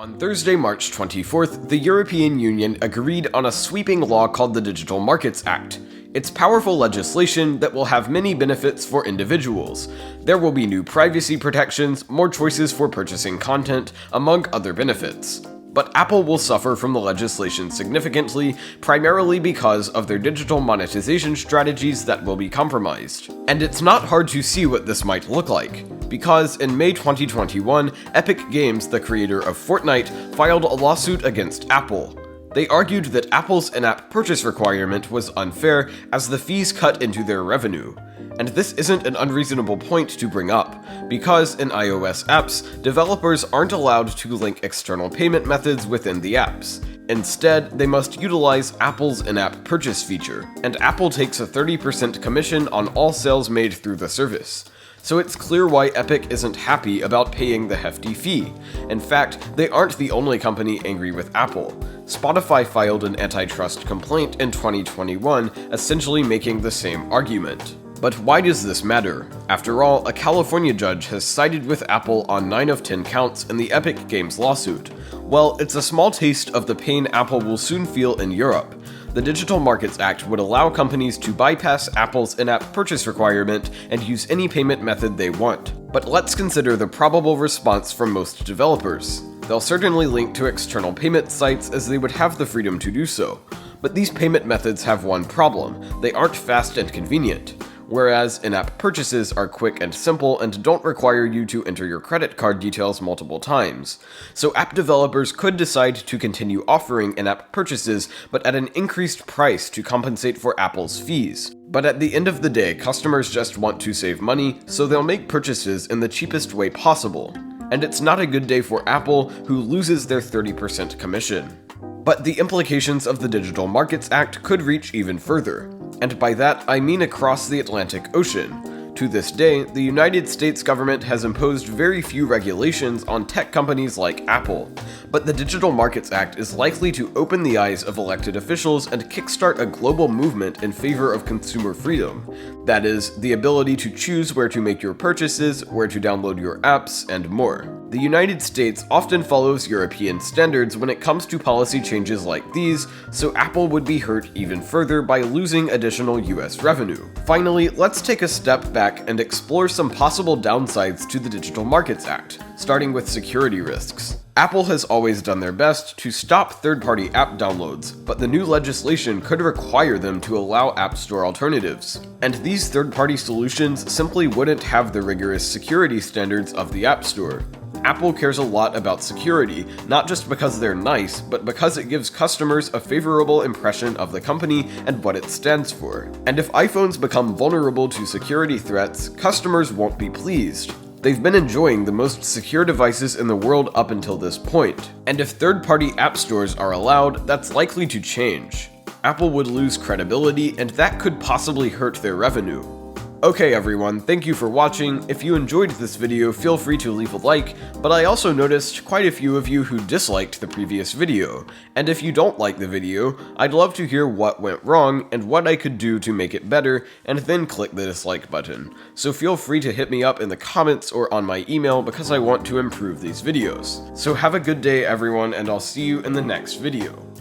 On Thursday, March 24th, the European Union agreed on a sweeping law called the Digital Markets Act. It's powerful legislation that will have many benefits for individuals. There will be new privacy protections, more choices for purchasing content, among other benefits. But Apple will suffer from the legislation significantly, primarily because of their digital monetization strategies that will be compromised. And it's not hard to see what this might look like, because in May 2021, Epic Games, the creator of Fortnite, filed a lawsuit against Apple. They argued that Apple's in-app purchase requirement was unfair as the fees cut into their revenue. And this isn't an unreasonable point to bring up, because in iOS apps, developers aren't allowed to link external payment methods within the apps. Instead, they must utilize Apple's in-app purchase feature, and Apple takes a 30% commission on all sales made through the service. So it's clear why Epic isn't happy about paying the hefty fee. In fact, they aren't the only company angry with Apple. Spotify filed an antitrust complaint in 2021, essentially making the same argument. But why does this matter? After all, a California judge has sided with Apple on 9 of 10 counts in the Epic Games lawsuit. Well, it's a small taste of the pain Apple will soon feel in Europe. The Digital Markets Act would allow companies to bypass Apple's in-app purchase requirement and use any payment method they want. But let's consider the probable response from most developers. They'll certainly link to external payment sites as they would have the freedom to do so. But these payment methods have one problem: they aren't fast and convenient. Whereas in-app purchases are quick and simple and don't require you to enter your credit card details multiple times. So app developers could decide to continue offering in-app purchases, but at an increased price to compensate for Apple's fees. But at the end of the day, customers just want to save money, so they'll make purchases in the cheapest way possible. And it's not a good day for Apple, who loses their 30% commission. But the implications of the Digital Markets Act could reach even further. And by that, I mean across the Atlantic Ocean. To this day, the United States government has imposed very few regulations on tech companies like Apple. But the Digital Markets Act is likely to open the eyes of elected officials and kickstart a global movement in favor of consumer freedom. That is, the ability to choose where to make your purchases, where to download your apps, and more. The United States often follows European standards when it comes to policy changes like these, so Apple would be hurt even further by losing additional US revenue. Finally, let's take a step back and explore some possible downsides to the Digital Markets Act, starting with security risks. Apple has always done their best to stop third-party app downloads, but the new legislation could require them to allow App Store alternatives. And these third-party solutions simply wouldn't have the rigorous security standards of the App Store. Apple cares a lot about security, not just because they're nice, but because it gives customers a favorable impression of the company and what it stands for. And if iPhones become vulnerable to security threats, customers won't be pleased. They've been enjoying the most secure devices in the world up until this point. And if third-party app stores are allowed, that's likely to change. Apple would lose credibility, and that could possibly hurt their revenue. Okay everyone, thank you for watching. If you enjoyed this video, feel free to leave a like, but I also noticed quite a few of you who disliked the previous video. And if you don't like the video, I'd love to hear what went wrong and what I could do to make it better, and then click the dislike button. So feel free to hit me up in the comments or on my email because I want to improve these videos. So have a good day everyone, and I'll see you in the next video.